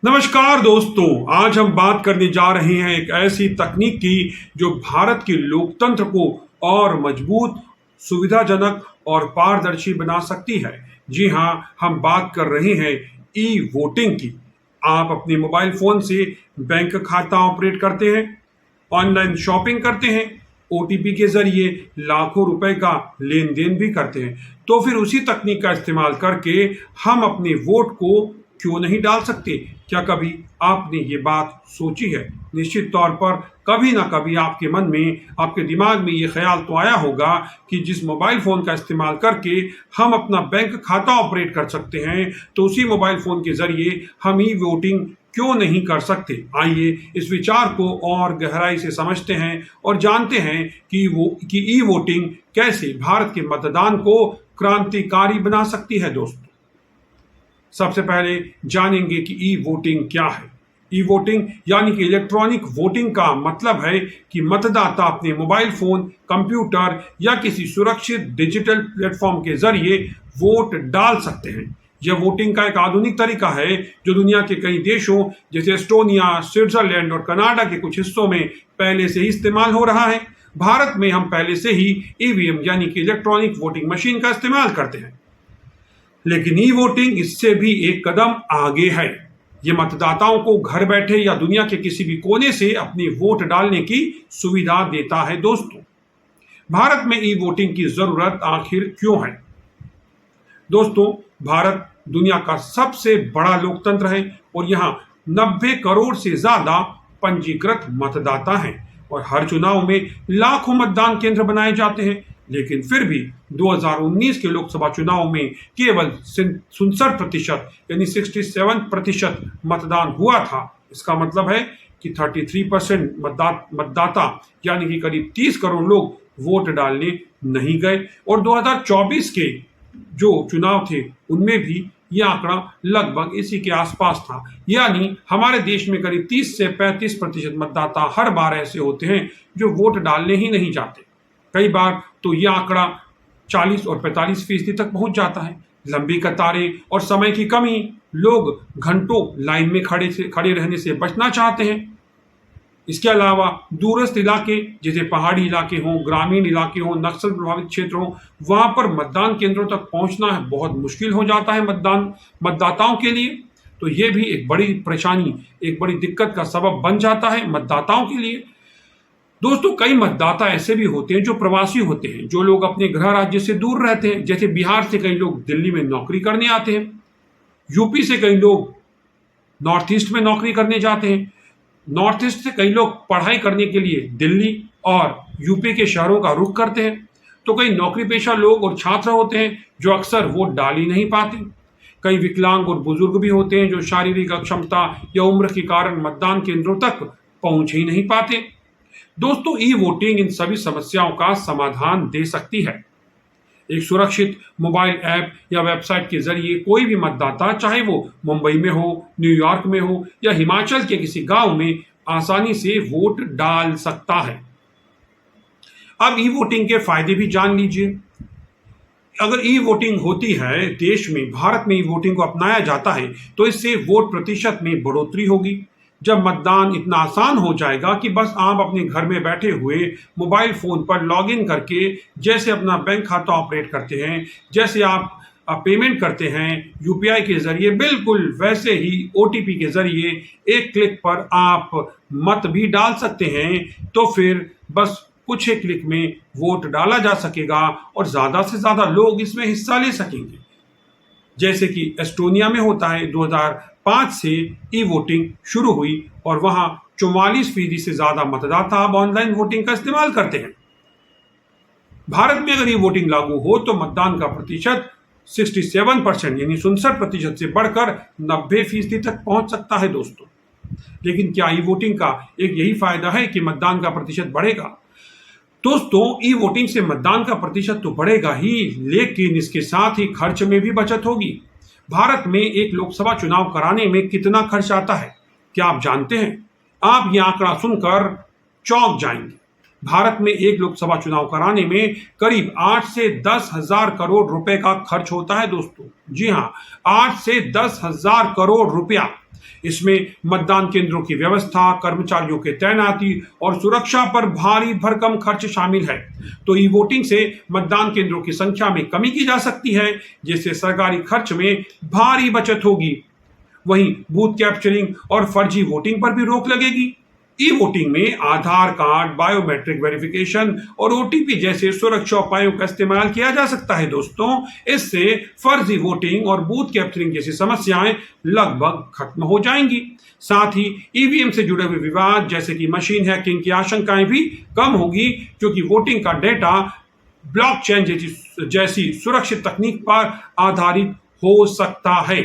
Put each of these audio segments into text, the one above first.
नमस्कार दोस्तों, आज हम बात करने जा रहे हैं एक ऐसी तकनीक की जो भारत के लोकतंत्र को और मजबूत, सुविधाजनक और पारदर्शी बना सकती है। जी हाँ, हम बात कर रहे हैं ई वोटिंग की। आप अपने मोबाइल फोन से बैंक खाता ऑपरेट करते हैं, ऑनलाइन शॉपिंग करते हैं, ओटीपी के जरिए लाखों रुपए का लेन देन भी करते हैं। तो फिर उसी तकनीक का इस्तेमाल करके हम अपने वोट को क्यों नहीं डाल सकते? क्या कभी आपने ये बात सोची है? निश्चित तौर पर कभी ना कभी आपके मन में, आपके दिमाग में ये ख्याल तो आया होगा कि जिस मोबाइल फ़ोन का इस्तेमाल करके हम अपना बैंक खाता ऑपरेट कर सकते हैं, तो उसी मोबाइल फ़ोन के ज़रिए हम ई वोटिंग क्यों नहीं कर सकते? आइए इस विचार को और गहराई से समझते हैं और जानते हैं कि ई वोटिंग कैसे भारत के मतदान को क्रांतिकारी बना सकती है दोस्तों। सबसे पहले जानेंगे कि ई वोटिंग क्या है। ई वोटिंग यानी कि इलेक्ट्रॉनिक वोटिंग का मतलब है कि मतदाता अपने मोबाइल फोन, कंप्यूटर या किसी सुरक्षित डिजिटल प्लेटफॉर्म के जरिए वोट डाल सकते हैं। यह वोटिंग का एक आधुनिक तरीका है जो दुनिया के कई देशों जैसे एस्टोनिया, स्विट्जरलैंड और कनाडा के कुछ हिस्सों में पहले से ही इस्तेमाल हो रहा है। भारत में हम पहले से ही ईवीएम यानी कि इलेक्ट्रॉनिक वोटिंग मशीन का इस्तेमाल करते हैं, लेकिन ई वोटिंग इससे भी एक कदम आगे है। ये मतदाताओं को घर बैठे या दुनिया के किसी भी कोने से अपनी वोट डालने की सुविधा देता है दोस्तों। भारत में ई वोटिंग की जरूरत आखिर क्यों है? दोस्तों, भारत दुनिया का सबसे बड़ा लोकतंत्र है और यहाँ 90 करोड़ से ज्यादा पंजीकृत मतदाता हैं और हर चुनाव में लाखों मतदान केंद्र बनाए जाते हैं। लेकिन फिर भी 2019 के लोकसभा चुनाव में केवल 67% यानी 67% मतदान हुआ था। इसका मतलब है कि 33% मतदाता यानी कि करीब 30 करोड़ लोग वोट डालने नहीं गए। और 2024 के जो चुनाव थे उनमें भी यह आंकड़ा लगभग इसी के आसपास था। यानी हमारे देश में करीब 30 से 35% मतदाता हर बार ऐसे होते हैं जो वोट डालने ही नहीं जाते। कई बार तो यह आंकड़ा 40 और 45% तक पहुंच जाता है। लंबी कतारें और समय की कमी, लोग घंटों लाइन में खड़े रहने से बचना चाहते हैं। इसके अलावा दूरस्थ इलाके जैसे पहाड़ी इलाके हों, ग्रामीण इलाके हों, नक्सल प्रभावित क्षेत्र हों, वहां पर मतदान केंद्रों तक पहुंचना है बहुत मुश्किल हो जाता है मतदाताओं के लिए। तो ये भी एक बड़ी परेशानी, एक बड़ी दिक्कत का सबब बन जाता है मतदाताओं के लिए। दोस्तों, कई मतदाता ऐसे भी होते हैं जो प्रवासी होते हैं, जो लोग अपने गृह राज्य से दूर रहते हैं। जैसे बिहार से कई लोग दिल्ली में नौकरी करने आते हैं, यूपी से कई लोग नॉर्थ ईस्ट में नौकरी करने जाते हैं, नॉर्थ ईस्ट से कई लोग पढ़ाई करने के लिए दिल्ली और यूपी के शहरों का रुख करते हैं। तो कई नौकरी पेशा लोग और छात्र होते हैं जो अक्सर वोट डाल ही नहीं पाते। कई विकलांग और बुजुर्ग भी होते हैं जो शारीरिक अक्षमता या उम्र के कारण मतदान केंद्रों तक पहुंच ही नहीं पाते। दोस्तों, ई वोटिंग इन सभी समस्याओं का समाधान दे सकती है। एक सुरक्षित मोबाइल ऐप या वेबसाइट के जरिए कोई भी मतदाता, चाहे वो मुंबई में हो, न्यूयॉर्क में हो या हिमाचल के किसी गांव में, आसानी से वोट डाल सकता है। अब ई वोटिंग के फायदे भी जान लीजिए। अगर ई वोटिंग होती है देश में, भारत में ई वोटिंग को अपनाया जाता है, तो इससे वोट प्रतिशत में बढ़ोतरी होगी। जब मतदान इतना आसान हो जाएगा कि बस आप अपने घर में बैठे हुए मोबाइल फोन पर लॉगिन करके, जैसे अपना बैंक खाता ऑपरेट करते हैं, जैसे आप पेमेंट करते हैं यूपीआई के जरिए, बिल्कुल वैसे ही ओटीपी के जरिए एक क्लिक पर आप मत भी डाल सकते हैं। तो फिर बस कुछ ही क्लिक में वोट डाला जा सकेगा और ज्यादा से ज्यादा लोग इसमें हिस्सा ले सकेंगे। जैसे कि एस्टोनिया में होता है। 2005 से ई वोटिंग शुरू हुई और वहां 44% से ज्यादा मतदाता अब ऑनलाइन वोटिंग का इस्तेमाल करते हैं। भारत में अगर ये वोटिंग लागू हो तो मतदान का प्रतिशत 67% यानी 67% से बढ़कर 90% तक पहुंच सकता है दोस्तों। लेकिन क्या ई वोटिंग का एक यही फायदा है कि मतदान का प्रतिशत बढ़ेगा? दोस्तों, ई वोटिंग से मतदान का प्रतिशत तो बढ़ेगा ही, लेकिन इसके साथ ही खर्च में भी बचत होगी। भारत में एक लोकसभा चुनाव कराने में कितना खर्च आता है, क्या आप जानते हैं? आप ये आंकड़ा सुनकर चौंक जाएंगे। भारत में एक लोकसभा चुनाव कराने में करीब 8 से 10 हजार करोड़ रुपए का खर्च होता है दोस्तों। जी हां, 8 से 10 हजार करोड़ रुपया। इसमें मतदान केंद्रों की व्यवस्था, कर्मचारियों के तैनाती और सुरक्षा पर भारी भरकम खर्च शामिल है। तो ई वोटिंग से मतदान केंद्रों की संख्या में कमी की जा सकती है, जिससे सरकारी खर्च में भारी बचत होगी। वहीं बूथ कैप्चरिंग और फर्जी वोटिंग पर भी रोक लगेगी। ई वोटिंग में आधार कार्ड, बायोमेट्रिक वेरिफिकेशन और ओटीपी जैसे सुरक्षा उपायों का इस्तेमाल किया जा सकता है दोस्तों। इससे फर्जी वोटिंग और बूथ कैप्चरिंग जैसी समस्याएं लगभग खत्म हो जाएंगी। साथ ही ईवीएम से जुड़े हुए विवाद जैसे कि मशीन हैकिंग की आशंकाएं भी कम होगी, क्योंकि वोटिंग का डेटा ब्लॉकचेन जैसी सुरक्षित तकनीक पर आधारित हो सकता है।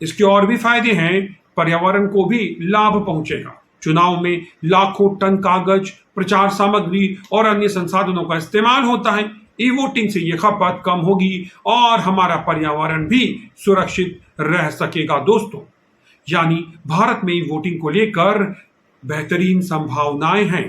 इसके और भी फायदे हैं। पर्यावरण को भी लाभ पहुंचेगा। चुनाव में लाखों टन कागज, प्रचार सामग्री और अन्य संसाधनों का इस्तेमाल होता है। ई वोटिंग से यह खपत कम होगी और हमारा पर्यावरण भी सुरक्षित रह सकेगा दोस्तों। यानी भारत में ई वोटिंग को लेकर बेहतरीन संभावनाएं हैं।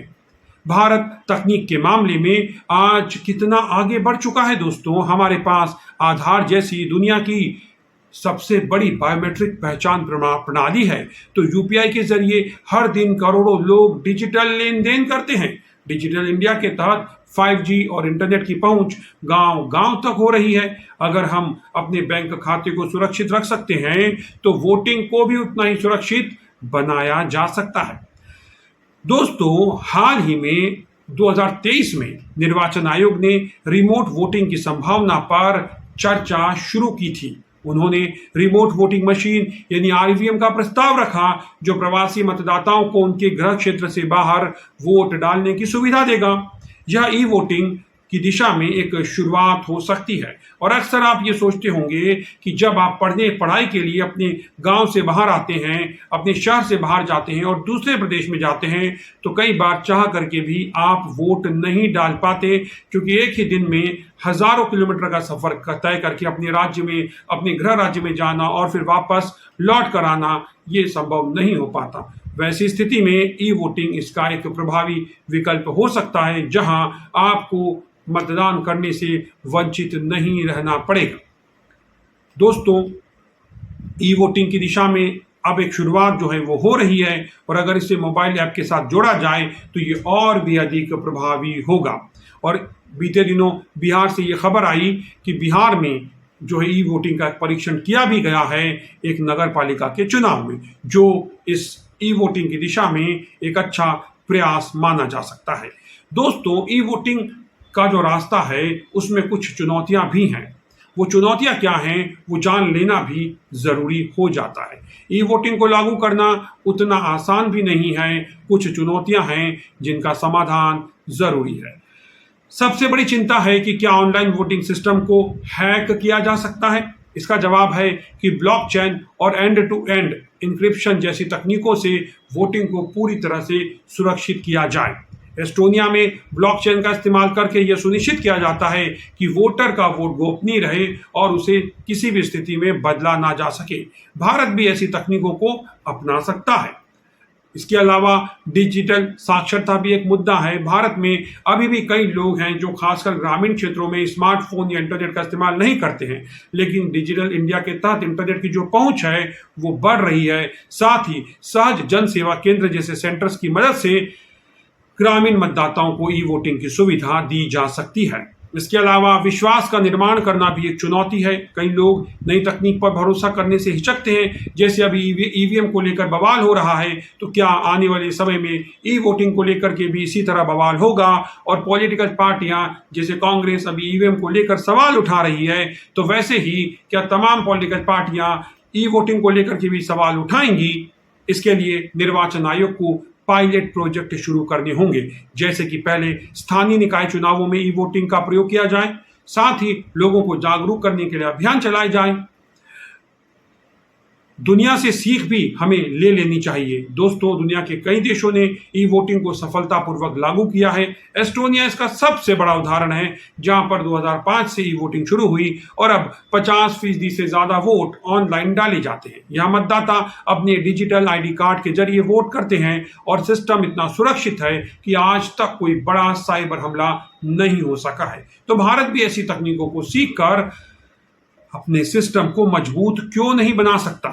भारत तकनीक के मामले में आज कितना आगे बढ़ चुका है दोस्तों। हमारे पास आधार जैसी दुनिया की सबसे बड़ी बायोमेट्रिक पहचान प्रणाली है। तो यूपीआई के जरिए हर दिन करोड़ों लोग डिजिटल लेन देन करते हैं। डिजिटल इंडिया के तहत 5G और इंटरनेट की पहुंच गांव गांव तक हो रही है। अगर हम अपने बैंक खाते को सुरक्षित रख सकते हैं तो वोटिंग को भी उतना ही सुरक्षित बनाया जा सकता है दोस्तों। हाल ही में 2023 में निर्वाचन आयोग ने रिमोट वोटिंग की संभावना पर चर्चा शुरू की थी। उन्होंने रिमोट वोटिंग मशीन यानी आरवीएम का प्रस्ताव रखा, जो प्रवासी मतदाताओं को उनके गृह क्षेत्र से बाहर वोट डालने की सुविधा देगा। यह ई वोटिंग की दिशा में एक शुरुआत हो सकती है। और अक्सर आप ये सोचते होंगे कि जब आप पढ़ाई के लिए अपने गांव से बाहर आते हैं, अपने शहर से बाहर जाते हैं और दूसरे प्रदेश में जाते हैं, तो कई बार चाह करके भी आप वोट नहीं डाल पाते, क्योंकि एक ही दिन में हजारों किलोमीटर का सफर तय करके अपने राज्य में, अपने गृह राज्य में जाना और फिर वापस लौट कर आना ये संभव नहीं हो पाता। वैसी स्थिति में ई वोटिंग इसका एक प्रभावी विकल्प हो सकता है, जहां आपको मतदान करने से वंचित नहीं रहना पड़ेगा। दोस्तों, ई वोटिंग की दिशा में अब एक शुरुआत जो है वो हो रही है, और अगर इसे मोबाइल ऐप के साथ जोड़ा जाए तो ये और भी अधिक प्रभावी होगा। और बीते दिनों बिहार से ये खबर आई कि बिहार में जो है ई वोटिंग का परीक्षण किया भी गया है एक नगर पालिका के चुनाव में, जो इस ई वोटिंग की दिशा में एक अच्छा प्रयास माना जा सकता है। दोस्तों, ई वोटिंग का जो रास्ता है उसमें कुछ चुनौतियां भी हैं। वो चुनौतियां क्या हैं वो जान लेना भी जरूरी हो जाता है। ई वोटिंग को लागू करना उतना आसान भी नहीं है। कुछ चुनौतियां हैं जिनका समाधान जरूरी है। सबसे बड़ी चिंता है कि क्या ऑनलाइन वोटिंग सिस्टम को हैक किया जा सकता है। इसका जवाब है कि ब्लॉकचेन और एंड टू एंड इंक्रिप्शन जैसी तकनीकों से वोटिंग को पूरी तरह से सुरक्षित किया जाए। एस्टोनिया में ब्लॉकचेन का इस्तेमाल करके यह सुनिश्चित किया जाता है कि वोटर का वोट गोपनीय रहे और उसे किसी भी स्थिति में बदला ना जा सके। भारत भी ऐसी तकनीकों को अपना सकता है। इसके अलावा डिजिटल साक्षरता भी एक मुद्दा है। भारत में अभी भी कई लोग हैं जो खासकर ग्रामीण क्षेत्रों में स्मार्टफोन या इंटरनेट का इस्तेमाल नहीं करते हैं, लेकिन डिजिटल इंडिया के तहत इंटरनेट की जो पहुंच है वो बढ़ रही है। साथ ही सहज जन सेवा केंद्र जैसे सेंटर्स की मदद से ग्रामीण मतदाताओं को ई वोटिंग की सुविधा दी जा सकती है। इसके अलावा विश्वास का निर्माण करना भी एक चुनौती है। कई लोग नई तकनीक पर भरोसा करने से हिचकते हैं। जैसे अभी ईवीएम को लेकर बवाल हो रहा है, तो क्या आने वाले समय में ई वोटिंग को लेकर के भी इसी तरह बवाल होगा? और पॉलिटिकल पार्टियां जैसे कांग्रेस अभी ईवीएम को लेकर सवाल उठा रही है, तो वैसे ही क्या तमाम पॉलिटिकल पार्टियां ई वोटिंग को लेकर के भी सवाल उठाएंगी? इसके लिए निर्वाचन आयोग को पायलट प्रोजेक्ट शुरू करने होंगे। जैसे कि पहले स्थानीय निकाय चुनावों में ई वोटिंग का प्रयोग किया जाए, साथ ही लोगों को जागरूक करने के लिए अभियान चलाए जाए। दुनिया से सीख भी हमें ले लेनी चाहिए। दोस्तों, दुनिया के कई देशों ने ई वोटिंग को सफलतापूर्वक लागू किया है। एस्टोनिया इसका सबसे बड़ा उदाहरण है, जहां पर 2005 से ई वोटिंग शुरू हुई और अब 50% से ज्यादा वोट ऑनलाइन डाले जाते हैं। यहां मतदाता अपने डिजिटल आईडी कार्ड के जरिए वोट करते हैं और सिस्टम इतना सुरक्षित है कि आज तक कोई बड़ा साइबर हमला नहीं हो सका है। तो भारत भी ऐसी तकनीकों को सीख कर अपने सिस्टम को मजबूत क्यों नहीं बना सकता।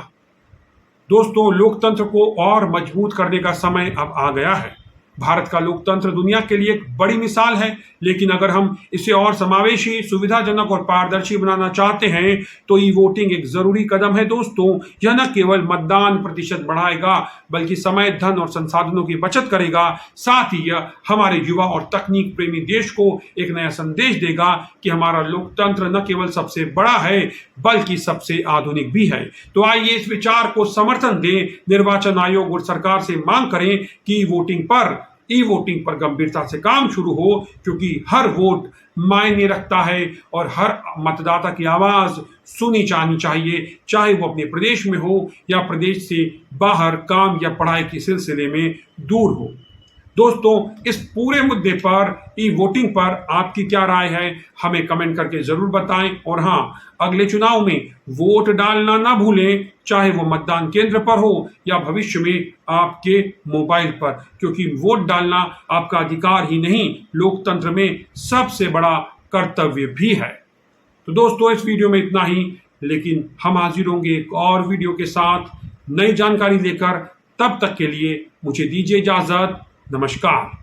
दोस्तों, लोकतंत्र को और मजबूत करने का समय अब आ गया है। भारत का लोकतंत्र दुनिया के लिए एक बड़ी मिसाल है, लेकिन अगर हम इसे और समावेशी, सुविधाजनक और पारदर्शी बनाना चाहते हैं तो ई वोटिंग एक जरूरी कदम है। दोस्तों, यह न केवल मतदान प्रतिशत बढ़ाएगा बल्कि समय, धन और संसाधनों की बचत करेगा। साथ ही यह हमारे युवा और तकनीक प्रेमी देश को एक नया संदेश देगा कि हमारा लोकतंत्र न केवल सबसे बड़ा है बल्कि सबसे आधुनिक भी है। तो आइए इस विचार को समर्थन दें, निर्वाचन आयोग और सरकार से मांग करें कि ई वोटिंग पर गंभीरता से काम शुरू हो, क्योंकि हर वोट मायने रखता है और हर मतदाता की आवाज सुनी जानी चाहिए, चाहे वो अपने प्रदेश में हो या प्रदेश से बाहर काम या पढ़ाई के सिलसिले में दूर हो। दोस्तों, इस पूरे मुद्दे पर, ई वोटिंग पर आपकी क्या राय है, हमें कमेंट करके जरूर बताएं। और हाँ, अगले चुनाव में वोट डालना ना भूलें, चाहे वो मतदान केंद्र पर हो या भविष्य में आपके मोबाइल पर, क्योंकि वोट डालना आपका अधिकार ही नहीं, लोकतंत्र में सबसे बड़ा कर्तव्य भी है। तो दोस्तों, इस वीडियो में इतना ही, लेकिन हम हाजिर होंगे एक और वीडियो के साथ नई जानकारी लेकर। तब तक के लिए मुझे दीजिए इजाजत। नमस्कार।